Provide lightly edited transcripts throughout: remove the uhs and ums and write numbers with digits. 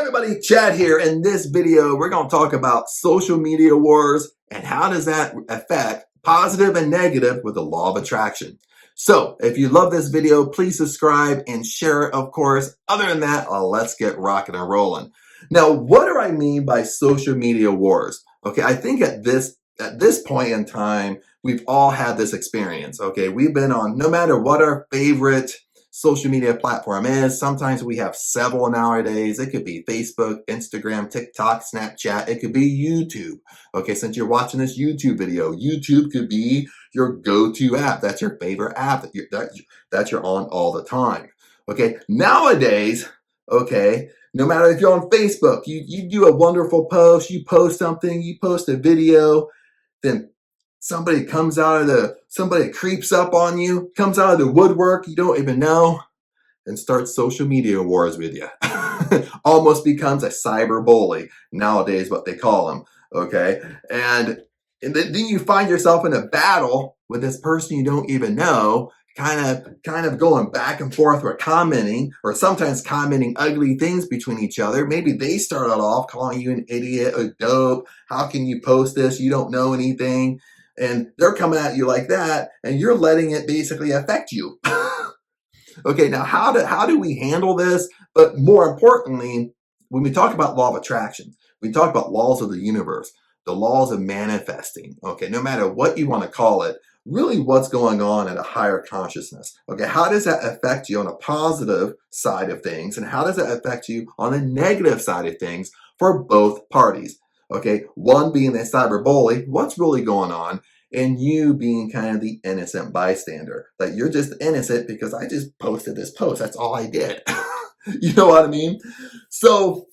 everybody, Chad here. In this video, we're going to talk about social media wars and how does that affect positive and negative with the law of attraction. So if you love this video, please subscribe and share it, of course. Other than that, let's get rocking and rolling. Now, what do I mean by social media wars? Okay, I think at this point in time, we've all had this experience. Okay, we've been on, no matter what our favorite social media platform is. Sometimes we have several nowadays. It could be Facebook, Instagram, TikTok, Snapchat. It could be YouTube. Okay, since you're watching this YouTube video, YouTube could be your go-to app. That's your favorite app that you're on all the time. Okay, nowadays, okay, no matter if you're on Facebook, you do a wonderful post, you post something, you post a video, then somebody creeps up on you, comes out of the woodwork you don't even know, and starts social media wars with you. Almost becomes a cyber bully nowadays, what they call them. Okay, and then you find yourself in a battle with this person you don't even know, kind of going back and forth or commenting, or sometimes commenting ugly things between each other. Maybe they started off calling you an idiot, a dope. How can you post this? You don't know anything. And they're coming at you like that, and you're letting it basically affect you. Okay, now how do we handle this? But more importantly, when we talk about law of attraction, we talk about laws of the universe, the laws of manifesting. Okay, no matter what you want to call it, really what's going on at a higher consciousness. Okay, how does that affect you on a positive side of things, and how does that affect you on the negative side of things for both parties? Okay, one being the cyber bully, what's really going on, and you being kind of the innocent bystander, that you're just innocent because I just posted this post. That's all I did. You know what I mean? So,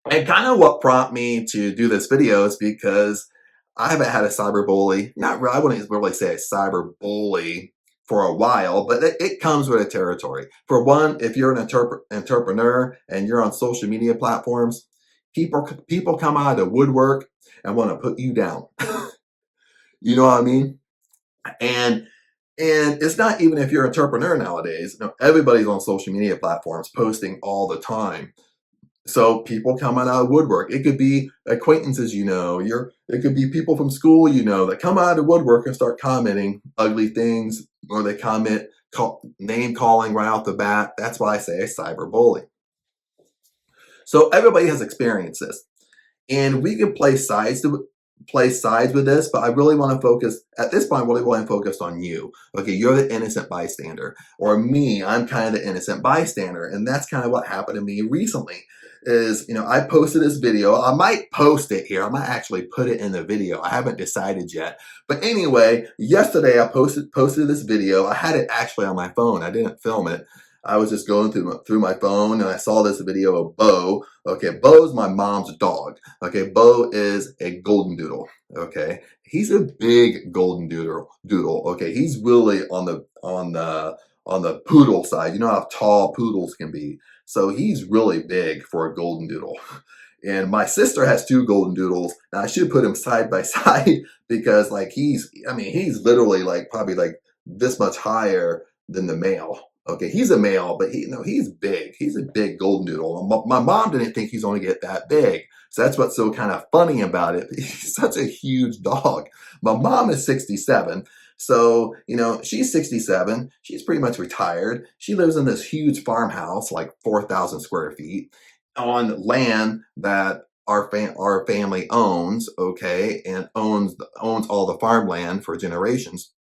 and kind of what prompted me to do this video is because I haven't had a cyber bully, I wouldn't really say a cyber bully for a while, but it comes with a territory. For one, if you're an entrepreneur and you're on social media platforms, people come out of the woodwork and want to put you down. You know what I mean? And it's not even if you're an entrepreneur nowadays. No, everybody's on social media platforms posting all the time. So people coming out of woodwork. It could be acquaintances, you know. It could be people from school, you know, that come out of woodwork and start commenting ugly things, or they comment name calling right off the bat. That's why I say a cyber bully. So everybody has experienced this, and we can play sides with this, but I really want to focus at this point. Really want to focus on you. Okay, you're the innocent bystander, or me. I'm kind of the innocent bystander, and that's kind of what happened to me recently. Is, you know, I posted this video. I might post it here. I might actually put it in the video. I haven't decided yet. But anyway, yesterday I posted this video. I had it actually on my phone. I didn't film it. I was just going through my phone, and I saw this video of Bo. Okay, Bo's my mom's dog. Okay, Bo is a golden doodle. Okay, he's a big golden doodle. Okay, he's really on the poodle side. You know how tall poodles can be. So he's really big for a golden doodle. And my sister has two golden doodles. Now I should put him side by side because he's literally probably this much higher than the male. Okay, he's a male, but he's big. He's a big golden doodle. My mom didn't think he's going to get that big. So that's what's so kind of funny about it. He's such a huge dog. My mom is 67. So, you know, she's 67. She's pretty much retired. She lives in this huge farmhouse, like 4,000 square feet, on land that our family owns, okay, and owns all the farmland for generations.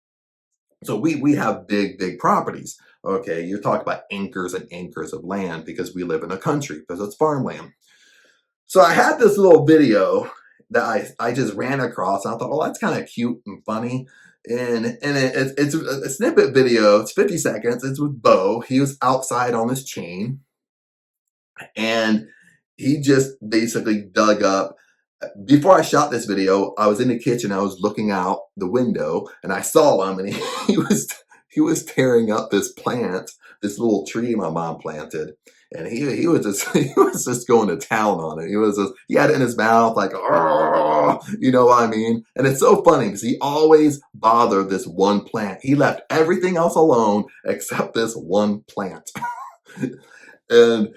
So we have big properties. Okay, you're talking about acres and acres of land because we live in a country, because it's farmland. So I had this little video that I just ran across, and I thought, well, that's kind of cute and funny. And it's a snippet video. It's 50 seconds. It's with Bo. He was outside on his chain, and he just basically dug up. Before I shot this video, I was in the kitchen. I was looking out the window, and I saw him, and he was tearing up this plant, this little tree my mom planted, and he was just going to town on it. He had it in his mouth like, oh, you know what I mean? And it's so funny because he always bothered this one plant. He left everything else alone except this one plant, and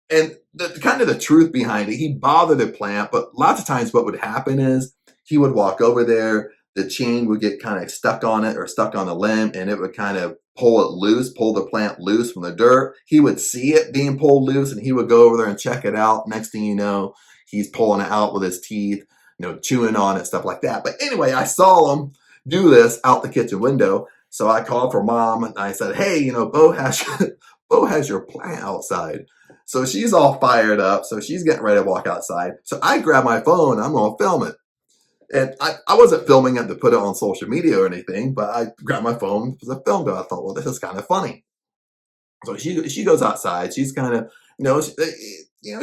And kind of the truth behind it, he bothered the plant, but lots of times what would happen is he would walk over there, the chain would get kind of stuck on it or stuck on the limb, and it would kind of pull the plant loose from the dirt. He would see it being pulled loose, and he would go over there and check it out. Next thing you know, he's pulling it out with his teeth, chewing on it, stuff like that. But anyway, I saw him do this out the kitchen window. So I called for mom and I said, hey, Bo has your plant outside. So she's all fired up. So she's getting ready to walk outside. So I grab my phone. I'm going to film it. And I wasn't filming it to put it on social media or anything, but I grabbed my phone as a film. I thought, well, this is kind of funny. So she goes outside. She's kind of,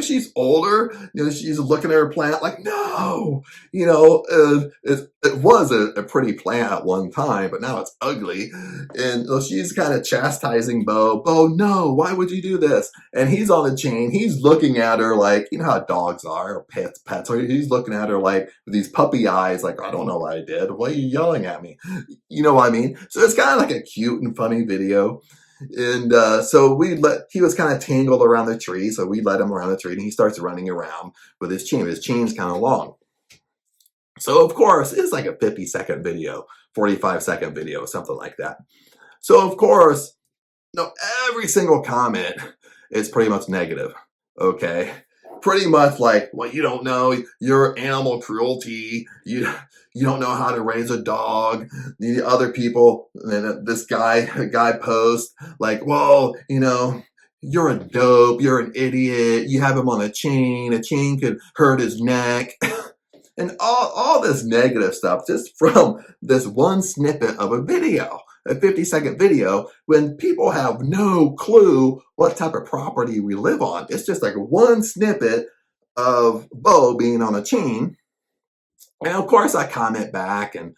she's older. She's looking at her plant like, no, it was a pretty plant at one time, but now it's ugly. And so she's kind of chastising Bo. Bo, no, why would you do this? And he's on the chain. He's looking at her like, how dogs are, or pets. So he's looking at her like with these puppy eyes, like, I don't know what I did. Why are you yelling at me? You know what I mean? So it's kind of like a cute and funny video. And so he was kind of tangled around the tree. So we let him around the tree and he starts running around with his chain. His chain's kind of long. So of course, it's like a 50-second video, 45-second video, something like that. So of course, every single comment is pretty much negative. Okay. Pretty much like, well, you don't know, you're animal cruelty. You don't know how to raise a dog. The other people, and this guy posts like, well, you're a dope, you're an idiot, you have him on a chain could hurt his neck. And all this negative stuff just from this one snippet of a video, a 50-second video, when people have no clue what type of property we live on. It's just like one snippet of Bo being on a chain. And of course I comment back and,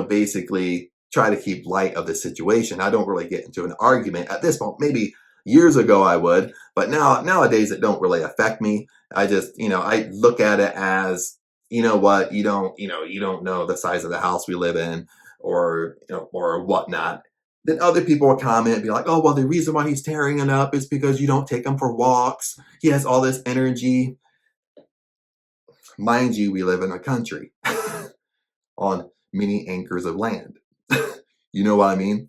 basically try to keep light of the situation. I don't really get into an argument at this point. Maybe years ago I would, but nowadays it don't really affect me. I just, I look at it as, you know what, you don't know the size of the house we live in or whatnot. Then other people will comment and be like, oh, well, the reason why he's tearing it up is because you don't take him for walks. He has all this energy. Mind you, we live in a country on many acres of land. You know what I mean?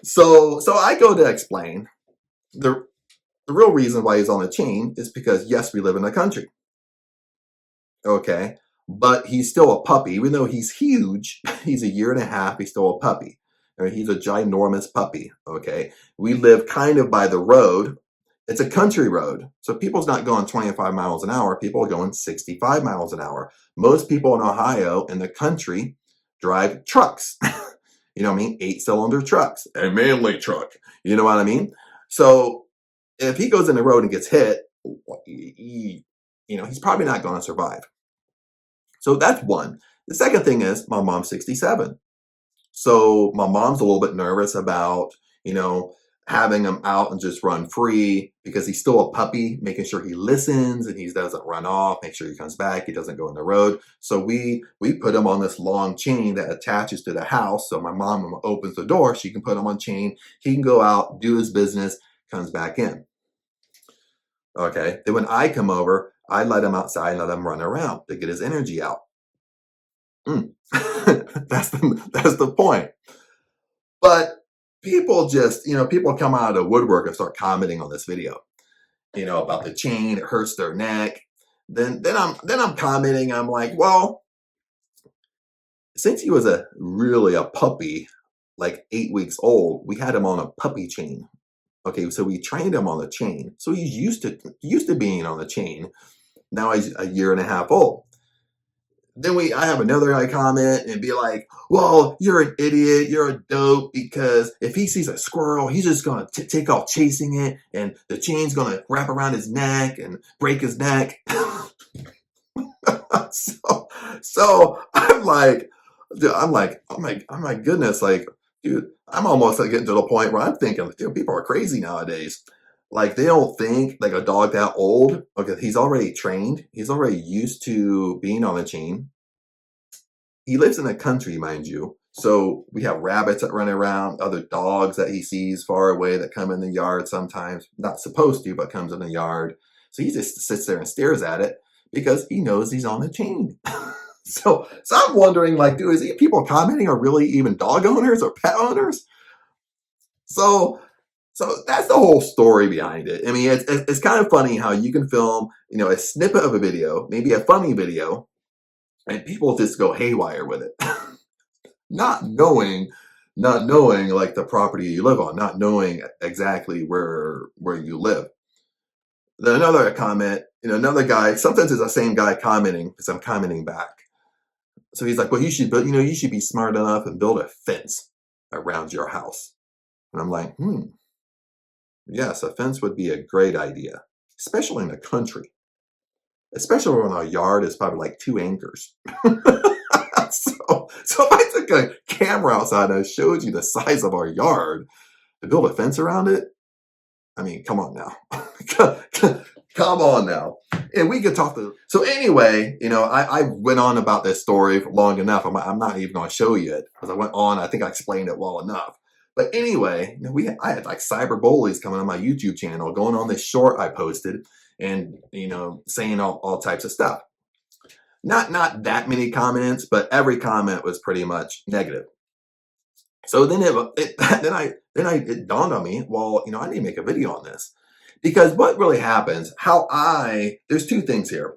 So I go to explain the real reason why he's on the chain is because, yes, we live in a country. Okay. But he's still a puppy. Even though he's huge, he's 1.5 years, he's still a puppy. I mean, he's a ginormous puppy. Okay. We live kind of by the road. It's a country road. So people's not going 25 miles an hour. People are going 65 miles an hour. Most people in Ohio in the country drive trucks. You know what I mean? 8-cylinder trucks. A manly truck. You know what I mean? So if he goes in the road and gets hit, he's probably not going to survive. So that's one. The second thing is my mom's 67. So my mom's a little bit nervous about, having him out and just run free because he's still a puppy, making sure he listens and he doesn't run off, make sure he comes back, he doesn't go in the road. So we put him on this long chain that attaches to the house. So my mom opens the door, she can put him on chain, he can go out, do his business, comes back in. Okay. Then when I come over, I let him outside and let him run around to get his energy out. That's the point. But people just, people come out of the woodwork and start commenting on this video, about the chain, it hurts their neck. Then I'm commenting, I'm like, well, since he was really a puppy, like 8 weeks old, we had him on a puppy chain. Okay, so we trained him on the chain. So he's used to being on the chain. Now he's 1.5 years old. Then I have another guy comment and be like, well, you're an idiot, you're a dope, because if he sees a squirrel, he's just going to take off chasing it, and the chain's going to wrap around his neck and break his neck. So I'm like, oh my goodness, like, dude, I'm almost like getting to the point where I'm thinking, dude, people are crazy nowadays. Like, they don't think like a dog that old. Okay, he's already trained. He's already used to being on a chain. He lives in the country, mind you. So we have rabbits that run around, other dogs that he sees far away that come in the yard sometimes. Not supposed to, but comes in the yard. So he just sits there and stares at it because he knows he's on the chain. So I'm wondering, like, dude, is he people commenting are really even dog owners or pet owners? So that's the whole story behind it. I mean, it's kind of funny how you can film, a snippet of a video, maybe a funny video, and people just go haywire with it, not knowing like the property you live on, not knowing exactly where you live. Then another comment, another guy. Sometimes it's the same guy commenting because I'm commenting back. So he's like, well, you should be smart enough and build a fence around your house. And I'm like, yes, a fence would be a great idea, especially in the country, especially when our yard is probably like 2 acres. So if I took a camera outside and I showed you the size of our yard to build a fence around it, I mean, come on now. Come on now. And we could talk to. So anyway, I went on about this story for long enough. I'm not even going to show you it because I went on. I think I explained it well enough. But anyway, I had like cyber bullies coming on my YouTube channel, going on this short I posted, and saying all types of stuff. Not that many comments, but every comment was pretty much negative. So then it dawned on me, well, I need to make a video on this. Because what really happens, there's 2 things here.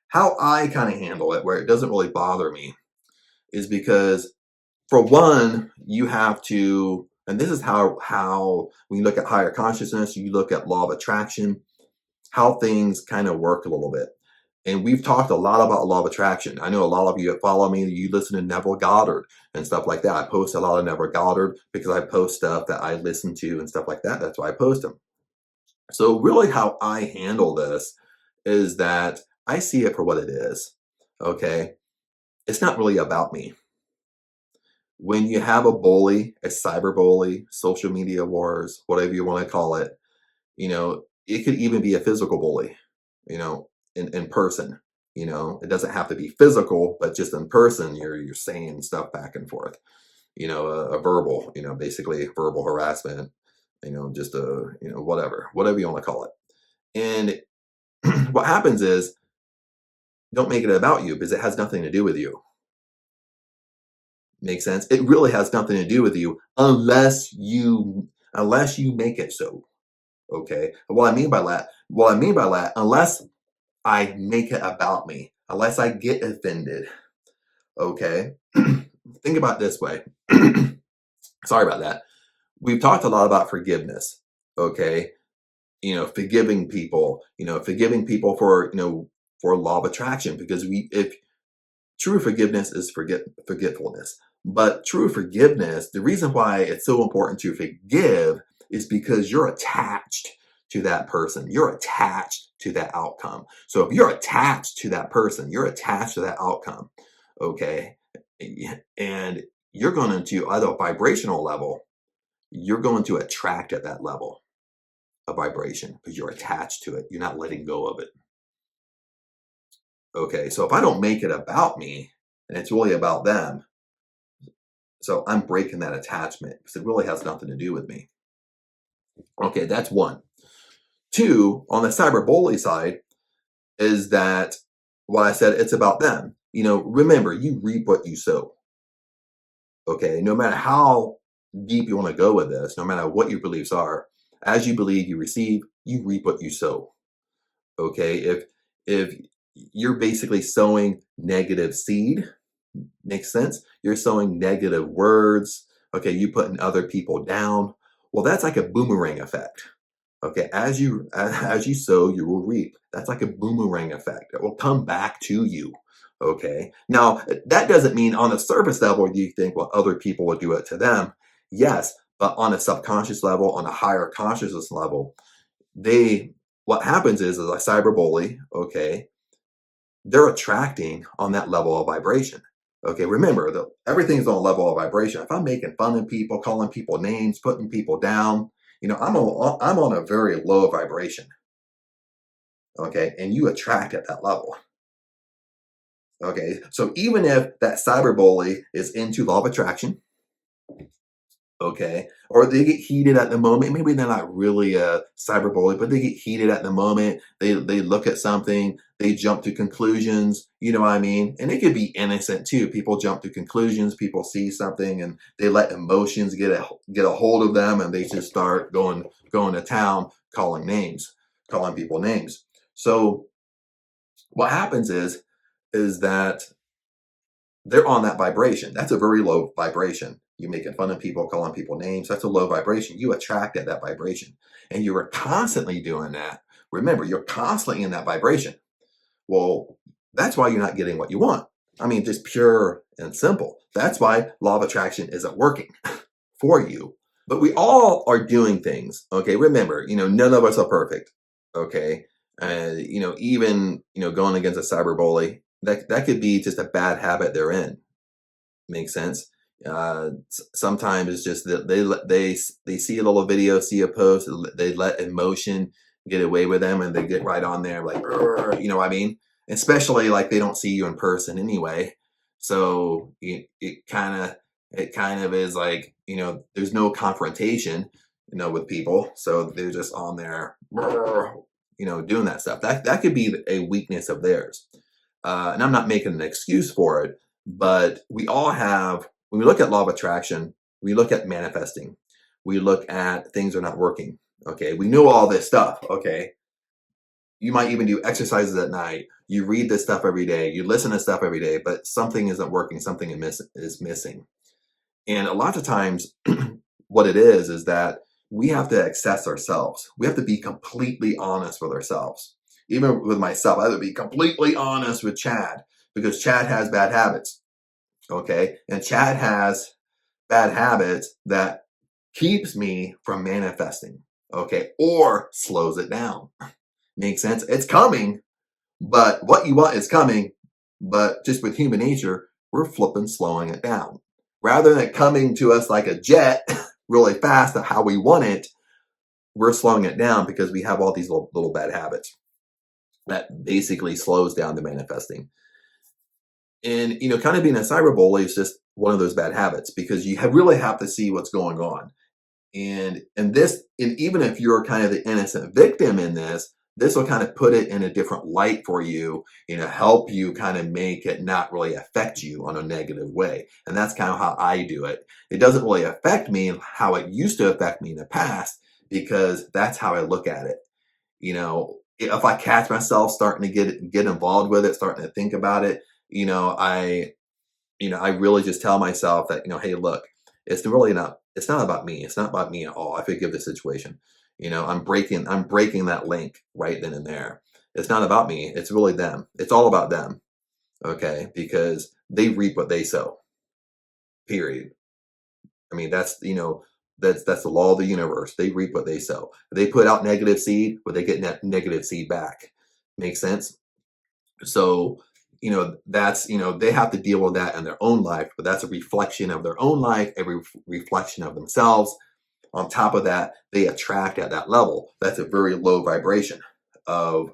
How I kind of handle it, where it doesn't really bother me, is because, for one, you have to, and this is how when you look at higher consciousness, you look at law of attraction, how things kind of work a little bit. And we've talked a lot about law of attraction. I know a lot of you that follow me, you listen to Neville Goddard and stuff like that. I post a lot of Neville Goddard because I post stuff that I listen to and stuff like that. That's why I post them. So really how I handle this is that I see it for what it is, okay? It's not really about me. When you have a bully, a cyber bully, social media wars, whatever you want to call it, it could even be a physical bully, in person. It doesn't have to be physical, but just in person, you're saying stuff back and forth, a verbal, basically verbal harassment, just whatever you want to call it. And what happens is, don't make it about you because it has nothing to do with you. Make sense? It really has nothing to do with you unless you make it so. Okay. What I mean by that, unless I make it about me, unless I get offended. Okay. Think about it this way. Sorry about that. We've talked a lot about forgiveness. Okay. Forgiving people, for law of attraction, because if true forgiveness is forgetfulness. But true forgiveness, the reason why it's so important to forgive is because you're attached to that person. You're attached to that outcome. So if you're attached to that person, you're attached to that outcome. Okay. And you're going to, at a vibrational level, you're going to attract at that level of vibration because you're attached to it. You're not letting go of it. Okay. So if I don't make it about me and it's really about them, so I'm breaking that attachment because it really has nothing to do with me. Okay, that's 1. 2, on the cyberbully side, is that what I said, it's about them. Remember, you reap what you sow. Okay, no matter how deep you want to go with this, no matter what your beliefs are, as you believe, you receive, you reap what you sow. Okay, if you're basically sowing negative seed, makes sense? You're sowing negative words. Okay, you putting other people down. Well, that's like a boomerang effect. Okay, as you sow, you will reap. That's like a boomerang effect. It will come back to you. Okay, now that doesn't mean on a surface level you think, well, other people will do it to them. Yes, but on a subconscious level, on a higher consciousness level, what happens is a cyberbully, okay, they're attracting on that level of vibration. Okay, remember that everything's on a level of vibration. If I'm making fun of people, calling people names, putting people down, I'm on a very low vibration. Okay, and you attract at that level. Okay, so even if that cyberbully is into law of attraction, Okay, or they get heated at the moment. Maybe they're not really a cyberbully, but they get heated at the moment. They look at something, they jump to conclusions. You know what I mean? And it could be innocent too. People jump to conclusions. People see something and they let emotions get a hold of them, and they just start going to town, calling people names. So what happens is that they're on that vibration. That's a very low vibration. You making fun of people, calling people names, that's a low vibration. You attract at that vibration. And you are constantly doing that. Remember, you're constantly in that vibration. Well, that's why you're not getting what you want. I mean, just pure and simple. That's why law of attraction isn't working for you. But we all are doing things. Okay, remember, none of us are perfect. Okay. Even, going against a cyberbully, that could be just a bad habit they're in. Makes sense. Sometimes it's just that they see a little video, see a post, they let emotion get away with them, and they get right on there like, you know what I mean? Especially like they don't see you in person anyway, so it kind of is like, there's no confrontation, with people, so they're just on there, doing that stuff. That could be a weakness of theirs. And I'm not making an excuse for it, but we all have, when we look at law of attraction, we look at manifesting, we look at things are not working. Okay, we know all this stuff. Okay, you might even do exercises at night. You read this stuff every day. You listen to stuff every day, but something isn't working. Something is missing. And a lot of times, what it is that we have to assess ourselves. We have to be completely honest with ourselves. Even with myself, I have to be completely honest with Chad, because Chad has bad habits. Okay, and Chad has bad habits that keeps me from manifesting. Okay, or slows it down. Makes sense? It's coming, but what you want is coming, but just with human nature, we're flipping slowing it down. Rather than coming to us like a jet really fast at how we want it, we're slowing it down because we have all these little bad habits that basically slows down the manifesting. And, kind of being a cyberbully is just one of those bad habits, because you really have to see what's going on. And even if you're kind of the innocent victim in this will kind of put it in a different light for you, help you kind of make it not really affect you on a negative way. And that's kind of how I do it. It doesn't really affect me how it used to affect me in the past, because that's how I look at it. If I catch myself starting to get involved with it, starting to think about it, I really just tell myself that, hey, look, it's not about me. It's not about me at all. I forgive the situation. I'm breaking that link right then and there. It's not about me. It's really them. It's all about them. Okay. Because they reap what they sow. Period. I mean, that's the law of the universe. They reap what they sow. They put out negative seed, but they get negative seed back. Makes sense? So, that's, they have to deal with that in their own life, but that's a reflection of their own life, every reflection of themselves. On top of that, they attract at that level. That's a very low vibration of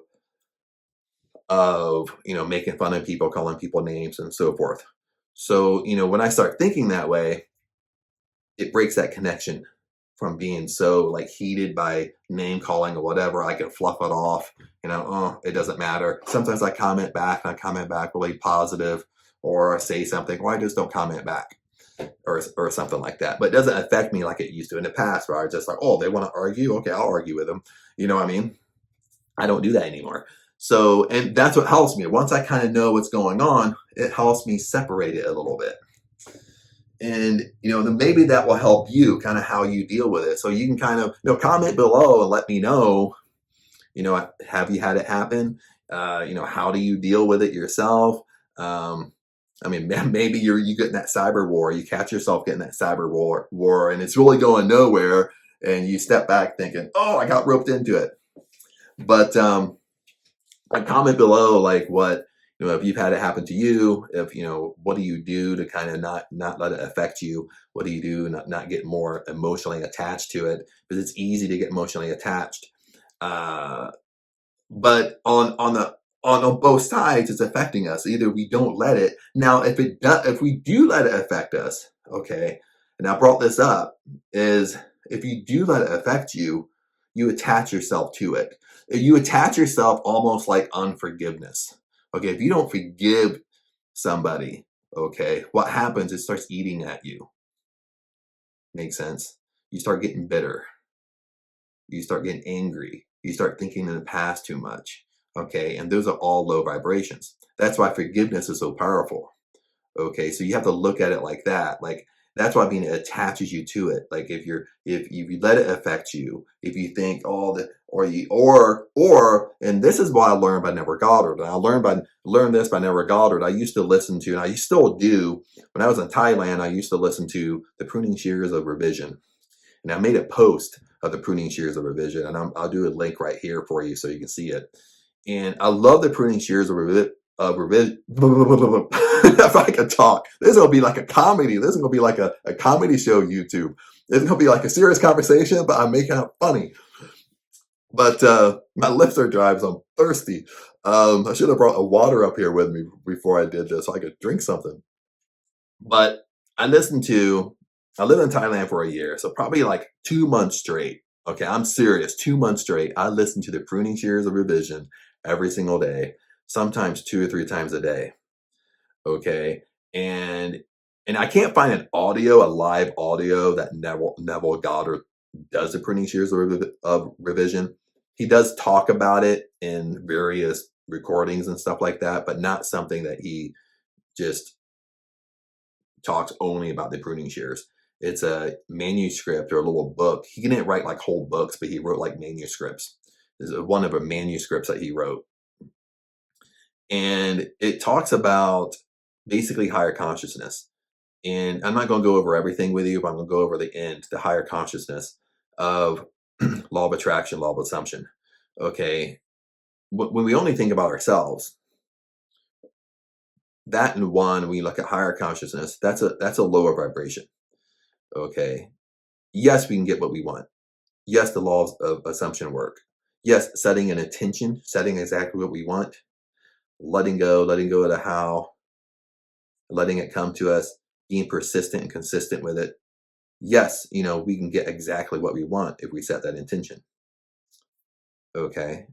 making fun of people, calling people names, and so forth. So, when I start thinking that way, it breaks that connection from being so like heated by name calling or whatever. I can fluff it off, it doesn't matter. Sometimes I comment back, and I comment back really positive, or I say something, or I just don't comment back, or something like that. But it doesn't affect me like it used to in the past, where I was just like, oh, they want to argue? Okay, I'll argue with them. You know what I mean? I don't do that anymore. So, and that's what helps me. Once I kind of know what's going on, it helps me separate it a little bit. And, then maybe that will help you kind of how you deal with it. So you can kind of, comment below and let me know, have you had it happen? How do you deal with it yourself? Maybe you get in that cyber war, you catch yourself getting that cyber war, and it's really going nowhere, and you step back thinking, oh, I got roped into it. But comment below, like what, if you've had it happen to you, if, what do you do to kind of not let it affect you? What do you do not get more emotionally attached to it? Because it's easy to get emotionally attached. But on both sides, it's affecting us. Either we don't let it. Now, if we do let it affect us, okay, And I brought this up is if you do let it affect you, you attach yourself to it. You attach yourself almost like unforgiveness. Okay, if you don't forgive somebody, okay, what happens? It starts eating at you. Makes sense? You start getting bitter. You start getting angry. You start thinking in the past too much. Okay, and those are all low vibrations. That's why forgiveness is so powerful. Okay, so you have to look at it like that. Like that's why it attaches you to it. Like if you let it affect you, if you think and this is what I learned by Neville Goddard. And I learned this by Neville Goddard. I used to listen to, and I still do, when I was in Thailand, I used to listen to the Pruning Shears of Revision. And I made a post of the Pruning Shears of Revision, and I'll do a link right here for you so you can see it. And I love the Pruning Shears of Revision. If I could talk, this is gonna be like a comedy. This is gonna be like a comedy show. YouTube. It's gonna be like a serious conversation, but I'm making it funny. But my lips are dry, so I'm thirsty. I should have brought a water up here with me before I did this, so I could drink something. But I lived in Thailand for a year, so probably like 2 months straight. Okay, I'm serious. 2 months straight. I listened to the Pruning Shears of Revision every single day, sometimes 2 or 3 times a day. Okay, and I can't find a live audio that Neville Goddard does the Pruning Shears of Revision. He does talk about it in various recordings and stuff like that, but not something that he just talks only about the Pruning Shears. It's a manuscript or a little book. He didn't write like whole books, but he wrote like manuscripts. This is one of the manuscripts that he wrote. And it talks about basically higher consciousness. And I'm not going to go over everything with you, but I'm going to go over the higher consciousness of law of attraction, law of assumption. Okay. When we only think about ourselves, that and one, when you look at higher consciousness, that's a lower vibration. Okay. Yes, we can get what we want. Yes, the laws of assumption work. Yes, setting an intention, setting exactly what we want, letting go of the how, letting it come to us, being persistent and consistent with it. Yes, we can get exactly what we want if we set that intention. Okay.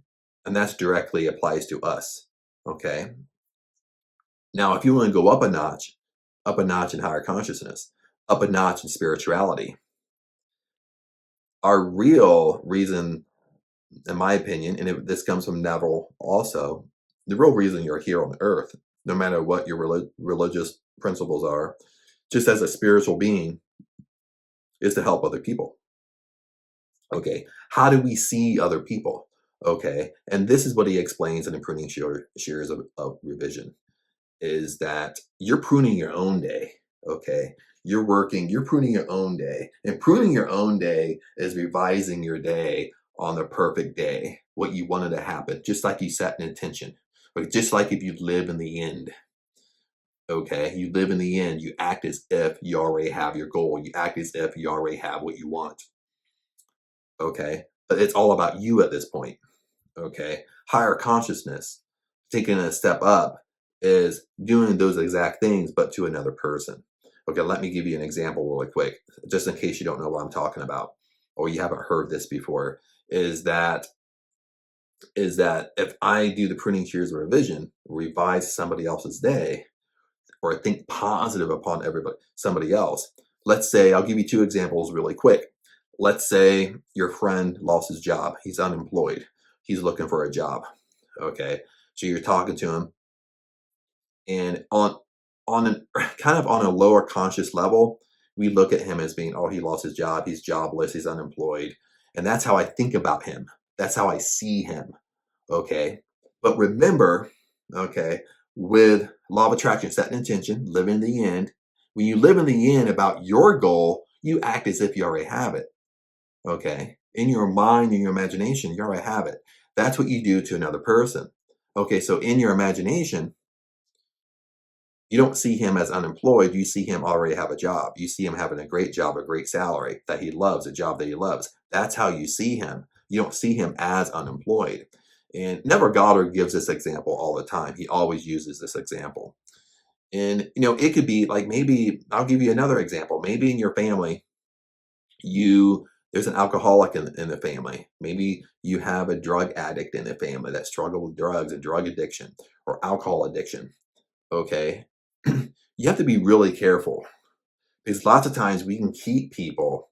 And that's directly applies to us. Okay. Now, if you want to go up a notch in higher consciousness, up a notch in spirituality, our real reason, in my opinion, and this comes from Neville also, the real reason you're here on earth, no matter what your religious principles are, just as a spiritual being, is to help other people. Okay, how do we see other people? Okay, and this is what he explains in the Pruning Shears of Revision, is that you're pruning your own day. Okay, you're pruning your own day. And pruning your own day is revising your day on the perfect day, what you wanted to happen, just like you set an intention. But just like if you live in the end. Okay, you live in the end, you act as if you already have your goal. You act as if you already have what you want. Okay, but it's all about you at this point. Okay, higher consciousness, taking a step up, is doing those exact things, but to another person. Okay, let me give you an example really quick, just in case you don't know what I'm talking about, or you haven't heard this before, is that if I do the Pruning Shears of Revision, revise somebody else's day, or think positive upon somebody else. Let's say, I'll give you 2 examples really quick. Let's say your friend lost his job. He's unemployed. He's looking for a job. Okay, so you're talking to him, and on a lower conscious level, we look at him as being, oh, he lost his job, he's jobless, he's unemployed, and that's how I think about him. That's how I see him. Okay, but remember, okay, with law of attraction, set an intention, live in the end. When you live in the end about your goal, you act as if you already have it. Okay, in your mind, in your imagination, you already have it. That's what you do to another person. Okay, so in your imagination, you don't see him as unemployed. You see him already have a job. You see him having a great job, a great salary that he loves, a job that he loves. That's how you see him. You don't see him as unemployed. And Neville Goddard gives this example all the time. He always uses this example. And, it could be like, maybe I'll give you another example. Maybe in your family, there's an alcoholic in the family. Maybe you have a drug addict in the family that struggle with drugs and drug addiction or alcohol addiction. Okay. You have to be really careful because lots of times we can keep people,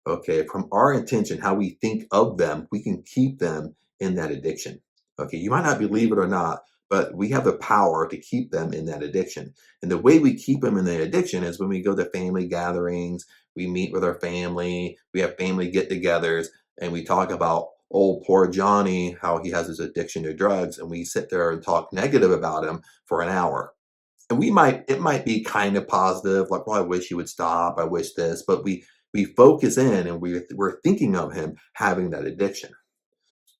okay, from our intention, how we think of them, we can keep them in that addiction. Okay, you might not believe it or not, but we have the power to keep them in that addiction. And the way we keep them in the addiction is when we go to family gatherings, we meet with our family, we have family get togethers, and we talk about old poor Johnny, how he has his addiction to drugs, and we sit there and talk negative about him for an hour. And it might be kind of positive, like, well, I wish he would stop, I wish this, but we focus in and we're thinking of him having that addiction.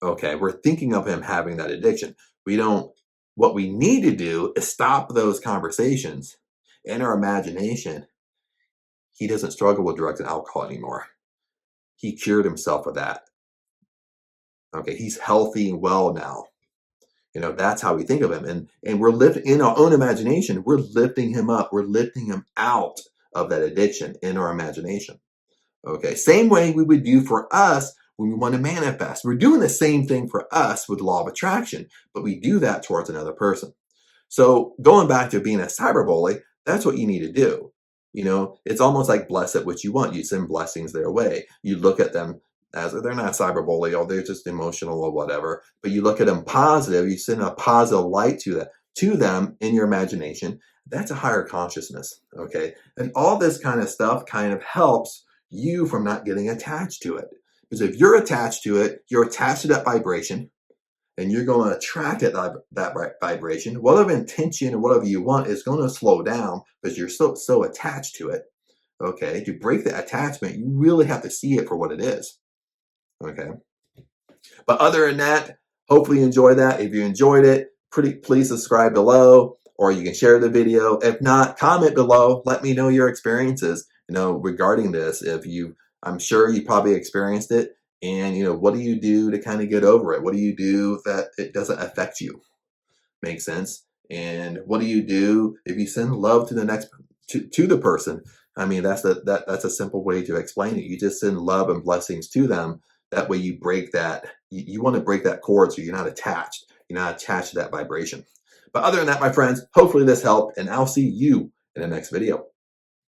Okay, we're thinking of him having that addiction. We don't What we need to do is stop those conversations. In our imagination, he doesn't struggle with drugs and alcohol anymore. He cured himself of that. Okay, he's healthy and well now. That's how we think of him. And we're lifting in our own imagination, we're lifting him up, we're lifting him out of that addiction in our imagination. Okay, same way we would do for us when we want to manifest. We're doing the same thing for us with law of attraction, but we do that towards another person. So going back to being a cyberbully, that's what you need to do. It's almost like bless it what you want. You send blessings their way. You look at them as they're not cyberbully or they're just emotional or whatever, but you look at them positive. You send a positive light to them in your imagination. That's a higher consciousness. Okay, and all this kind of stuff kind of helps you from not getting attached to it. Because if you're attached to it, you're attached to that vibration, and you're going to attract that vibration. Whatever intention or whatever you want is going to slow down because you're so attached to it. Okay, to break the attachment, you really have to see it for what it is. Okay, but other than that, hopefully you enjoy that. If you enjoyed it, please subscribe below, or you can share the video. If not, comment below. Let me know your experiences, regarding this. I'm sure you probably experienced it. And, what do you do to kind of get over it? What do you do that it doesn't affect you? Make sense? And what do you do if you send love to the person? I mean, that's a simple way to explain it. You just send love and blessings to them. That way you break that. You want to break that cord so you're not attached. You're not attached to that vibration. But other than that, my friends, hopefully this helped, and I'll see you in the next video.